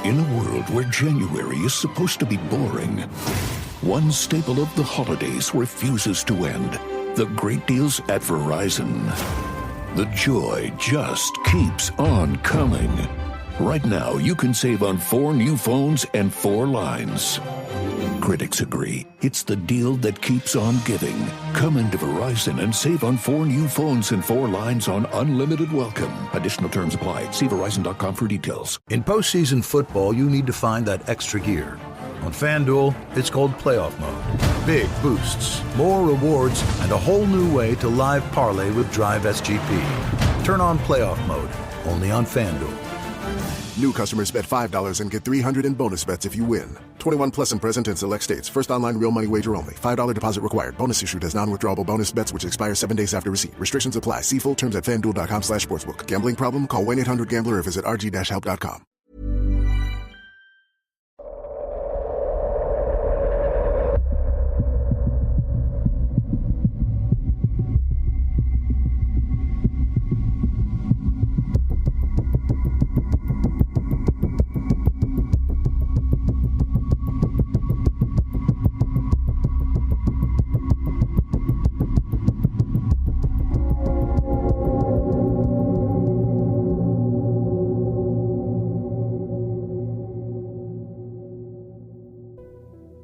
In a world where January is supposed to be boring, one staple of the holidays refuses to end. The great deals at Verizon. The joy just keeps on coming. Right now, you can save on 4 new phones and 4 lines. Critics agree, it's the deal that keeps on giving. Come into Verizon and save on 4 new phones and 4 lines on unlimited welcome. Additional terms apply. See Verizon.com for details. In postseason football, you need to find that extra gear. On FanDuel, it's called Playoff Mode. Big boosts, more rewards, and a whole new way to live parlay with Drive SGP. Turn on Playoff Mode, only on FanDuel. New customers bet $5 and get $300 in bonus bets if you win. 21 plus and present in select states. First online real money wager only. $5 deposit required. Bonus issued as non-withdrawable bonus bets which expire 7 days after receipt. Restrictions apply. See full terms at FanDuel.com/sportsbook. Gambling problem? Call 1-800-GAMBLER or visit rg-help.com.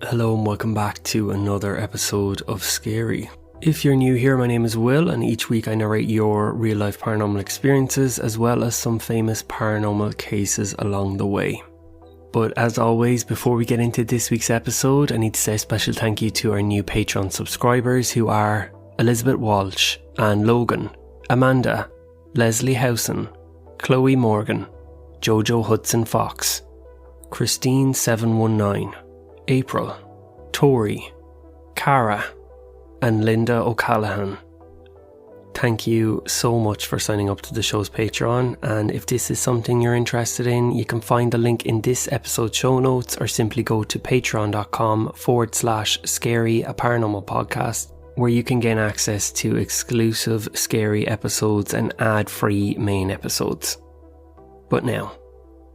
Hello and welcome back to another episode of Scary. If you're new here, my name is Will, and each week I narrate your real life paranormal experiences as well as some famous paranormal cases along the way. But as always, before we get into this week's episode, I need to say a special thank you to our new Patreon subscribers who are Elizabeth Walsh, Anne Logan, Amanda, Leslie Howson, Chloe Morgan, Jojo Hudson Fox, Christine 719, April, Tori, Cara, and Linda O'Callaghan. Thank you so much for signing up to the show's Patreon, and if this is something you're interested in, you can find the link in this episode's show notes or simply go to patreon.com/scaryaparanormalpodcast, where you can gain access to exclusive scary episodes and ad-free main episodes. But now,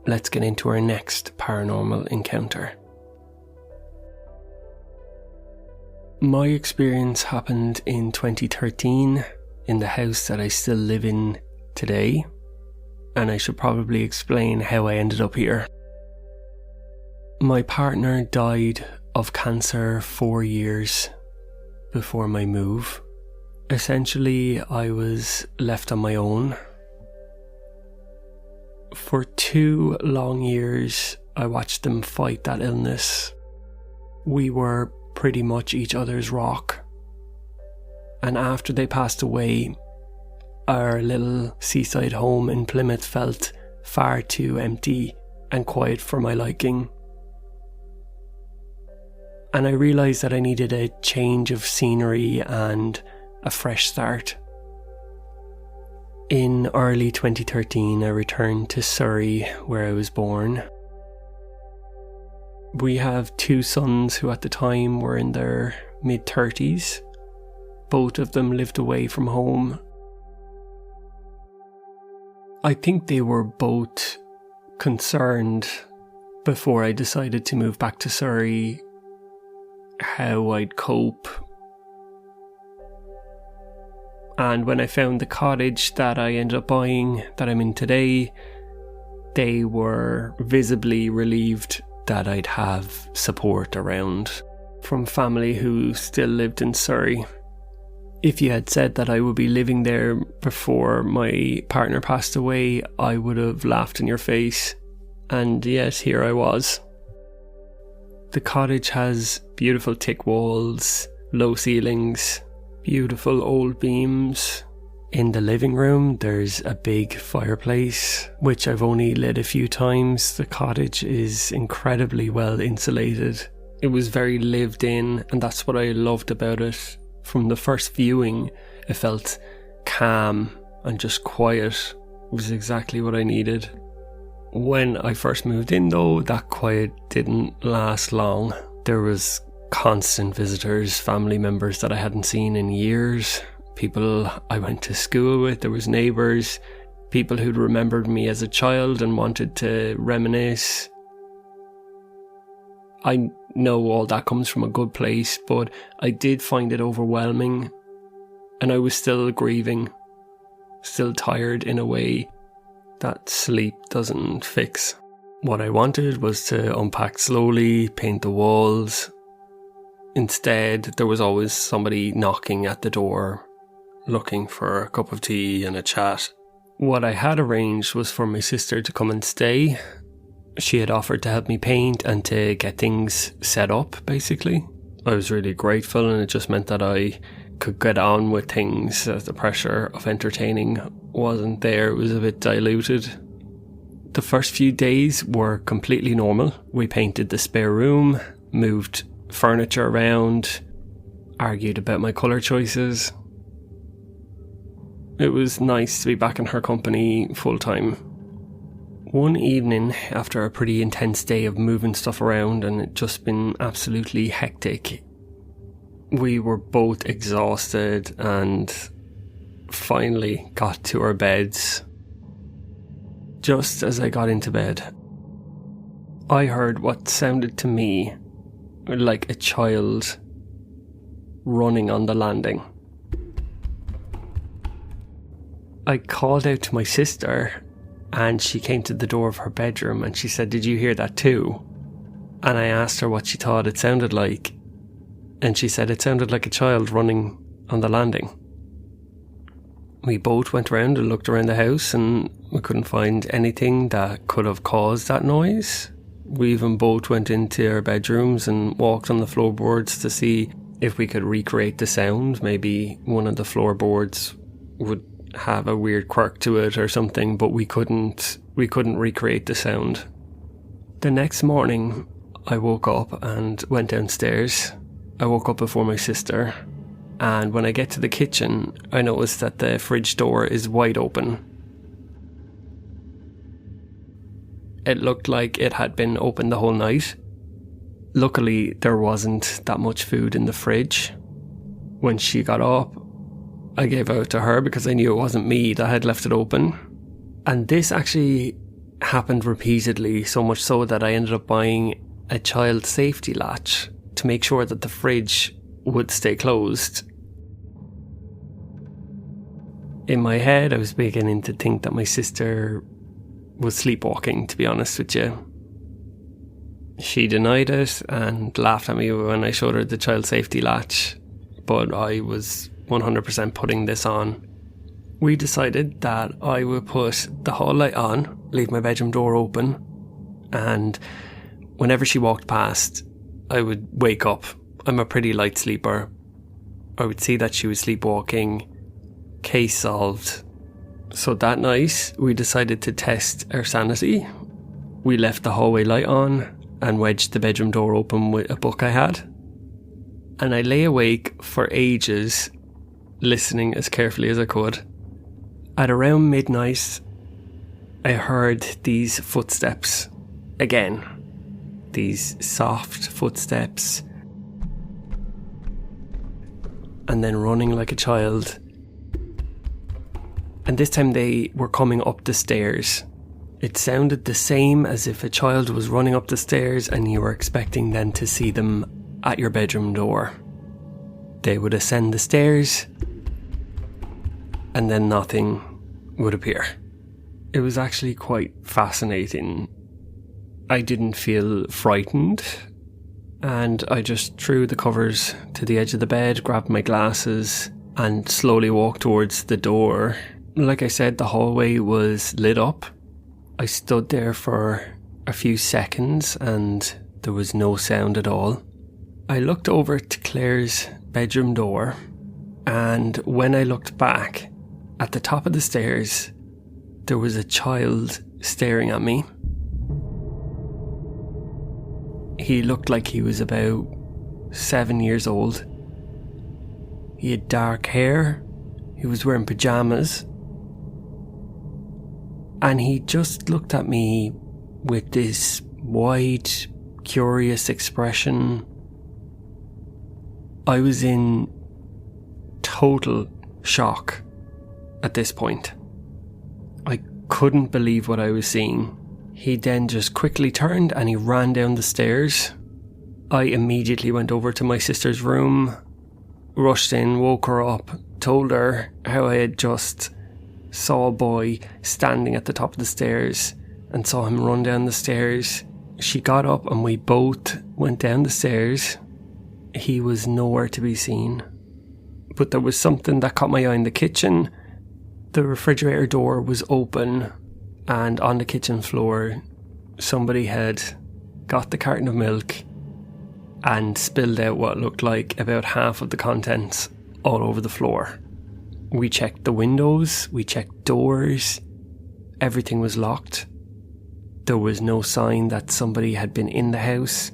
let's get into our next paranormal encounter. My experience happened in 2013 in the house that I still live in today, and I should probably explain how I ended up here. My partner died of cancer 4 years before my move. Essentially, I was left on my own. For 2 long years, I watched them fight that illness. We were pretty much each other's rock. And after they passed away, our little seaside home in Plymouth felt far too empty and quiet for my liking. And I realised that I needed a change of scenery and a fresh start. In early 2013, I returned to Surrey, where I was born. We have 2 sons who at the time were in their mid-30s. Both of them lived away from home. I think they were both concerned before I decided to move back to Surrey how I'd cope. And when I found the cottage that I ended up buying, that I'm in today, they were visibly relieved that I'd have support around from family who still lived in Surrey. If you had said that I would be living there before my partner passed away, I would have laughed in your face. And yet, here I was. The cottage has beautiful thick walls, low ceilings, beautiful old beams. In the living room, there's a big fireplace, which I've only lit a few times. The cottage is incredibly well insulated. It was very lived in, and that's what I loved about it. From the first viewing, it felt calm and just quiet. It was exactly what I needed. When I first moved in though, that quiet didn't last long. There was constant visitors, family members that I hadn't seen in years. People I went to school with, there was neighbours, people who'd remembered me as a child and wanted to reminisce. I know all that comes from a good place, but I did find it overwhelming, and I was still grieving, still tired in a way that sleep doesn't fix. What I wanted was to unpack slowly, paint the walls. Instead, there was always somebody knocking at the door, looking for a cup of tea and a chat. What I had arranged was for my sister to come and stay. She had offered to help me paint and to get things set up, basically. I was really grateful, and it just meant that I could get on with things as the pressure of entertaining wasn't there. It was a bit diluted. The first few days were completely normal. We painted the spare room, moved furniture around, argued about my colour choices. It was nice to be back in her company full time. One evening, after a pretty intense day of moving stuff around and it just been absolutely hectic, we were both exhausted and finally got to our beds. Just as I got into bed, I heard what sounded to me like a child running on the landing. I called out to my sister, and she came to the door of her bedroom and she said, "Did you hear that too?" And I asked her what she thought it sounded like, and she said it sounded like a child running on the landing. We both went around and looked around the house, and we couldn't find anything that could have caused that noise. We even both went into our bedrooms and walked on the floorboards to see if we could recreate the sound. Maybe one of the floorboards would have a weird quirk to it or something, but we couldn't recreate the sound. The next morning, I woke up and went downstairs. I woke up before my sister, and when I get to the kitchen, I noticed that the fridge door is wide open. It looked like it had been open the whole night. Luckily, there wasn't that much food in the fridge. When she got up, I gave out to her because I knew it wasn't me that had left it open. And this actually happened repeatedly, so much so that I ended up buying a child safety latch to make sure that the fridge would stay closed. In my head, I was beginning to think that my sister was sleepwalking, to be honest with you. She denied it and laughed at me when I showed her the child safety latch, but I was 100% putting this on. We decided that I would put the hall light on, leave my bedroom door open, and whenever she walked past, I would wake up. I'm a pretty light sleeper. I would see that she was sleepwalking. Case solved. So that night, we decided to test our sanity. We left the hallway light on and wedged the bedroom door open with a book I had. And I lay awake for ages, listening as carefully as I could. At around midnight, I heard these footsteps again. These soft footsteps. And then running like a child. And this time they were coming up the stairs. It sounded the same as if a child was running up the stairs and you were expecting then to see them at your bedroom door. They would ascend the stairs and then nothing would appear. It was actually quite fascinating. I didn't feel frightened, and I just threw the covers to the edge of the bed, grabbed my glasses and slowly walked towards the door. Like I said, the hallway was lit up. I stood there for a few seconds and there was no sound at all. I looked over to Claire's bedroom door, and when I looked back, at the top of the stairs, there was a child staring at me. He looked like he was about 7 years old. He had dark hair, he was wearing pyjamas, and he just looked at me with this wide, curious expression. I was in total shock at this point. I couldn't believe what I was seeing. He then just quickly turned and he ran down the stairs. I immediately went over to my sister's room, rushed in, woke her up, told her how I had just saw a boy standing at the top of the stairs and saw him run down the stairs. She got up and we both went down the stairs. He was nowhere to be seen. But there was something that caught my eye in the kitchen. The refrigerator door was open, and on the kitchen floor somebody had got the carton of milk and spilled out what looked like about half of the contents all over the floor. We checked the windows, we checked doors, everything was locked. There was no sign that somebody had been in the house.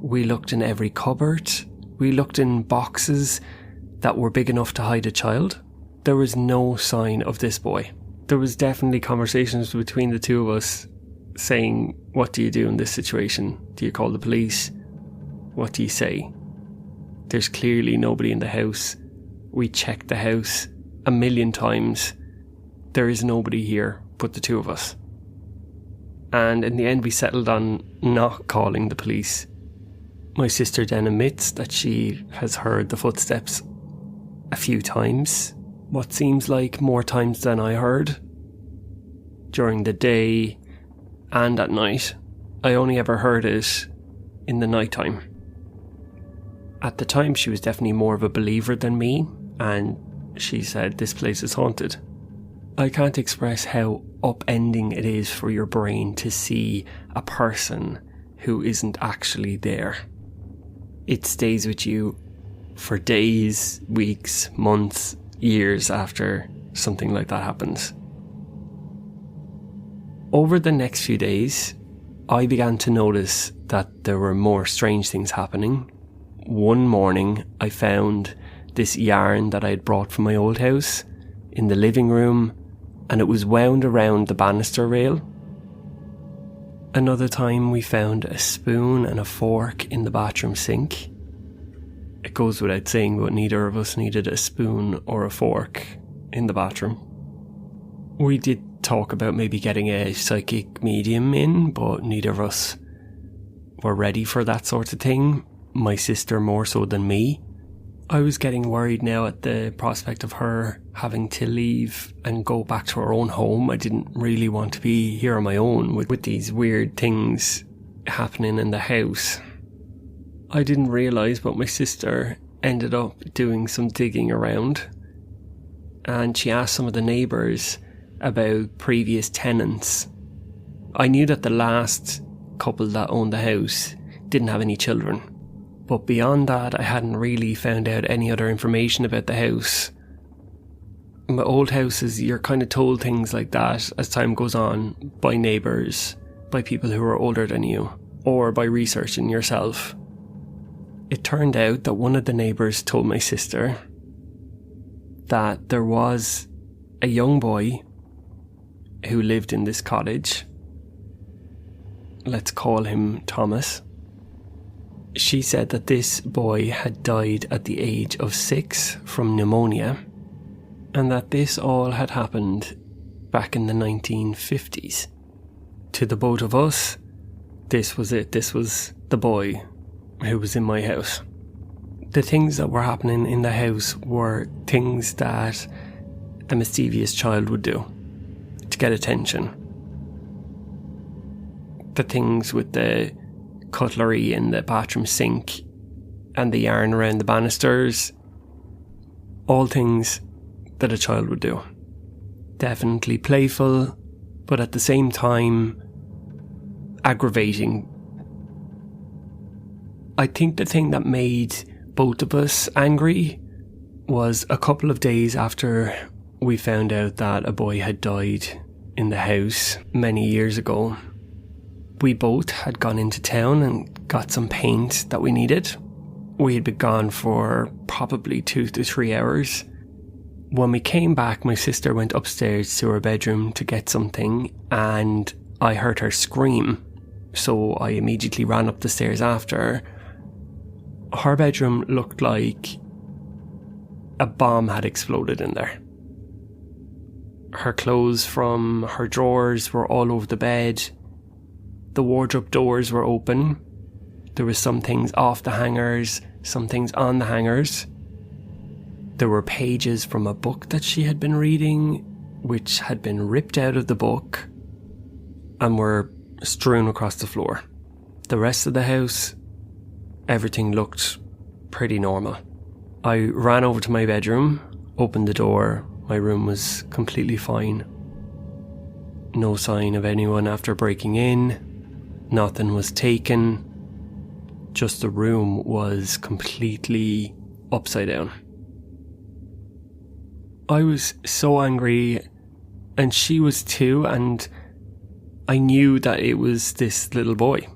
We looked in every cupboard, we looked in boxes that were big enough to hide a child. There was no sign of this boy. There was definitely conversations between the two of us saying, what do you do in this situation? Do you call the police? What do you say? There's clearly nobody in the house. We checked the house 1,000,000 times. There is nobody here but the two of us. And in the end we settled on not calling the police. My sister then admits that she has heard the footsteps a few times. What seems like more times than I heard. During the day and at night. I only ever heard it in the night time. At the time she was definitely more of a believer than me, and she said this place is haunted. I can't express how upending it is for your brain to see a person who isn't actually there. It stays with you for days, weeks, months, years after something like that happens. Over the next few days, I began to notice that there were more strange things happening. One morning, I found this yarn that I had brought from my old house in the living room, and it was wound around the banister rail. Another time we found a spoon and a fork in the bathroom sink. It goes without saying, but neither of us needed a spoon or a fork in the bathroom. We did talk about maybe getting a psychic medium in, but neither of us were ready for that sort of thing. My sister more so than me. I was getting worried now at the prospect of her having to leave and go back to her own home. I didn't really want to be here on my own with these weird things happening in the house. I didn't realise, but my sister ended up doing some digging around, and she asked some of the neighbours about previous tenants. I knew that the last couple that owned the house didn't have any children. But beyond that, I hadn't really found out any other information about the house. In my old houses, you're kind of told things like that as time goes on by neighbours, by people who are older than you, or by researching yourself. It turned out that one of the neighbours told my sister that there was a young boy who lived in this cottage. Let's call him Thomas. She said that this boy had died at the age of 6 from pneumonia, and that this all had happened back in the 1950s. To the both of us, this was it. This was the boy who was in my house. The things that were happening in the house were things that a mischievous child would do to get attention. The things with the cutlery in the bathroom sink and the yarn around the banisters, all things that a child would do. Definitely playful, but at the same time aggravating. I think the thing that made both of us angry was a couple of days after we found out that a boy had died in the house many years ago. We both had gone into town and got some paint that we needed. We had been gone for probably 2 to 3 hours. When we came back, my sister went upstairs to her bedroom to get something, and I heard her scream. So I immediately ran up the stairs after her. Her bedroom looked like a bomb had exploded in there. Her clothes from her drawers were all over the bed. The wardrobe doors were open. There were some things off the hangers, some things on the hangers. There were pages from a book that she had been reading, which had been ripped out of the book and were strewn across the floor. The rest of the house, everything looked pretty normal. I ran over to my bedroom, opened the door. My room was completely fine. No sign of anyone after breaking in. Nothing was taken. Just the room was completely upside down. I was so angry, and she was too, and I knew that it was this little boy.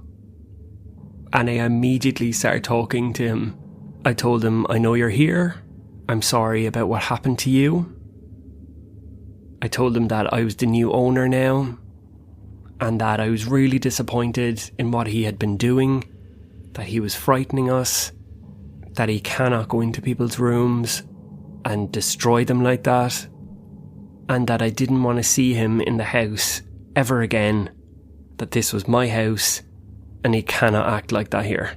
And I immediately started talking to him. I told him, I know you're here. I'm sorry about what happened to you. I told him that I was the new owner now, and that I was really disappointed in what he had been doing, that he was frightening us, that he cannot go into people's rooms and destroy them like that, and that I didn't want to see him in the house ever again, that this was my house and he cannot act like that here.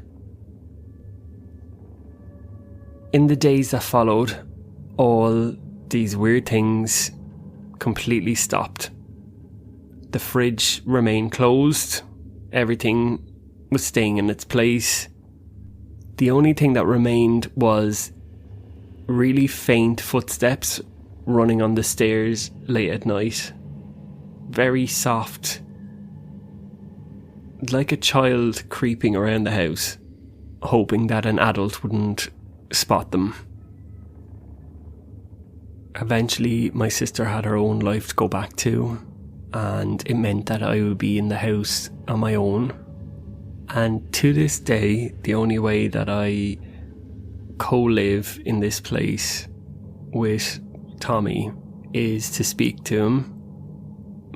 In the days that followed, all these weird things completely stopped. The fridge remained closed. Everything was staying in its place. The only thing that remained was really faint footsteps running on the stairs late at night. Very soft, like a child creeping around the house, hoping that an adult wouldn't spot them. Eventually, my sister had her own life to go back to, and it meant that I would be in the house on my own. And to this day, the only way that I co-live in this place with Tommy is to speak to him.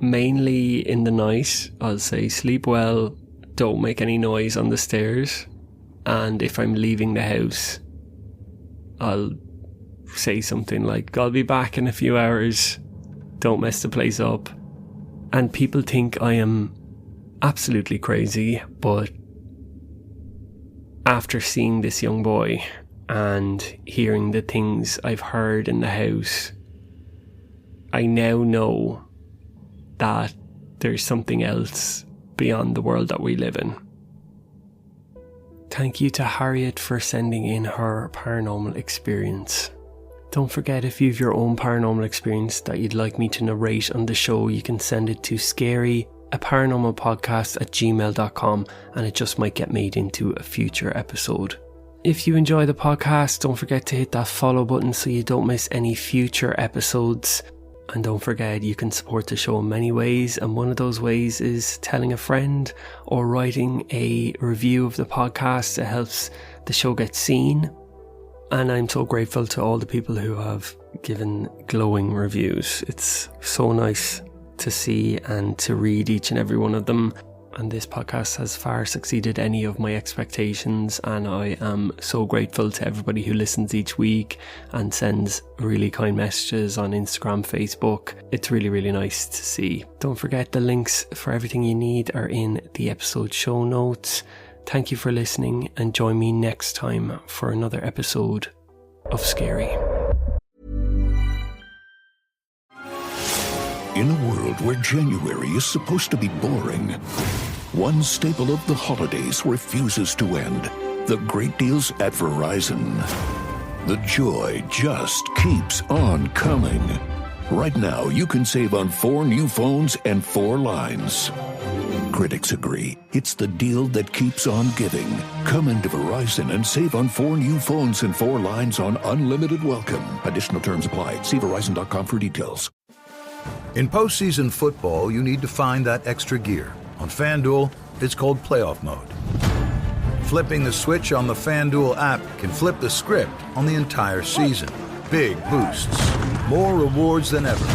Mainly in the night, I'll say sleep well, don't make any noise on the stairs. And if I'm leaving the house, I'll say something like, I'll be back in a few hours, don't mess the place up. And people think I am absolutely crazy, but after seeing this young boy and hearing the things I've heard in the house, I now know that there's something else beyond the world that we live in. Thank you to Harriet for sending in her paranormal experience. Don't forget, if you have your own paranormal experience that you'd like me to narrate on the show, you can send it to scaryaparanormalpodcast@gmail.com, and it just might get made into a future episode. If you enjoy the podcast, don't forget to hit that follow button so you don't miss any future episodes. And don't forget, you can support the show in many ways, and one of those ways is telling a friend or writing a review of the podcast. It helps the show get seen. And I'm so grateful to all the people who have given glowing reviews. It's so nice to see and to read each and every one of them. And this podcast has far exceeded any of my expectations, and I am so grateful to everybody who listens each week and sends really kind messages on Instagram, Facebook. It's really, really nice to see. Don't forget, the links for everything you need are in the episode show notes. Thank you for listening, and join me next time for another episode of Scary. In a world where January is supposed to be boring, one staple of the holidays refuses to end. The great deals at Verizon. The joy just keeps on coming. Right now, you can save on 4 new phones and 4 lines. Critics agree it's the deal that keeps on giving. Come into Verizon and save on 4 new phones and 4 lines on unlimited welcome. Additional terms apply. See Verizon.com for details. In postseason football, you need to find that extra gear. On FanDuel, it's called playoff mode. Flipping the switch on the FanDuel app can flip the script on the entire season. Big boosts, more rewards than ever.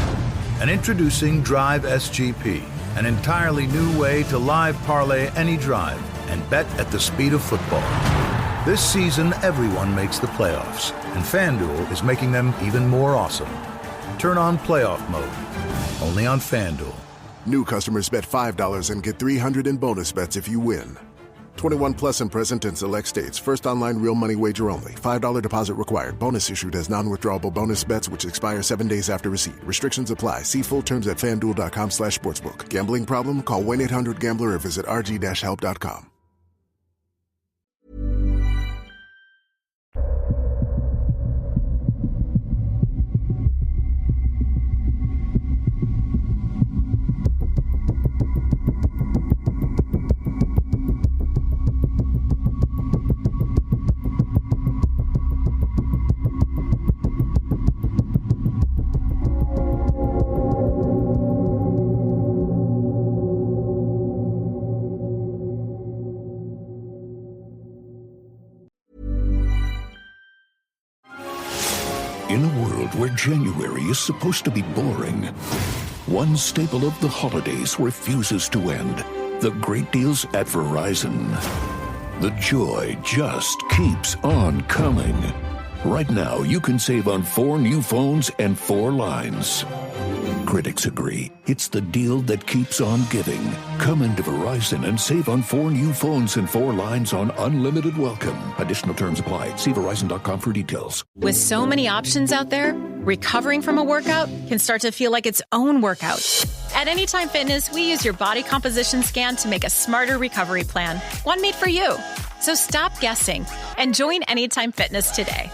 And introducing Drive SGP, an entirely new way to live parlay any drive and bet at the speed of football. This season, everyone makes the playoffs, and FanDuel is making them even more awesome. Turn on playoff mode, only on FanDuel. New customers bet $5 and get $300 in bonus bets if you win. 21 plus and present in select states. First online real money wager only. $5 deposit required. Bonus issued as non-withdrawable bonus bets which expire 7 days after receipt. Restrictions apply. See full terms at FanDuel.com/sportsbook. Gambling problem? Call 1-800-GAMBLER or visit rg-help.com. In a world where January is supposed to be boring, one staple of the holidays refuses to end. The great deals at Verizon. The joy just keeps on coming. Right now, you can save on 4 new phones and 4 lines. Critics agree it's the deal that keeps on giving. Come into Verizon and save on 4 new phones and 4 lines on unlimited welcome. Additional terms apply. See Verizon.com for details. With so many options out there, recovering from a workout can start to feel like its own workout. At Anytime Fitness, we use your body composition scan to make a smarter recovery plan, one made for you. So stop guessing and join Anytime Fitness today.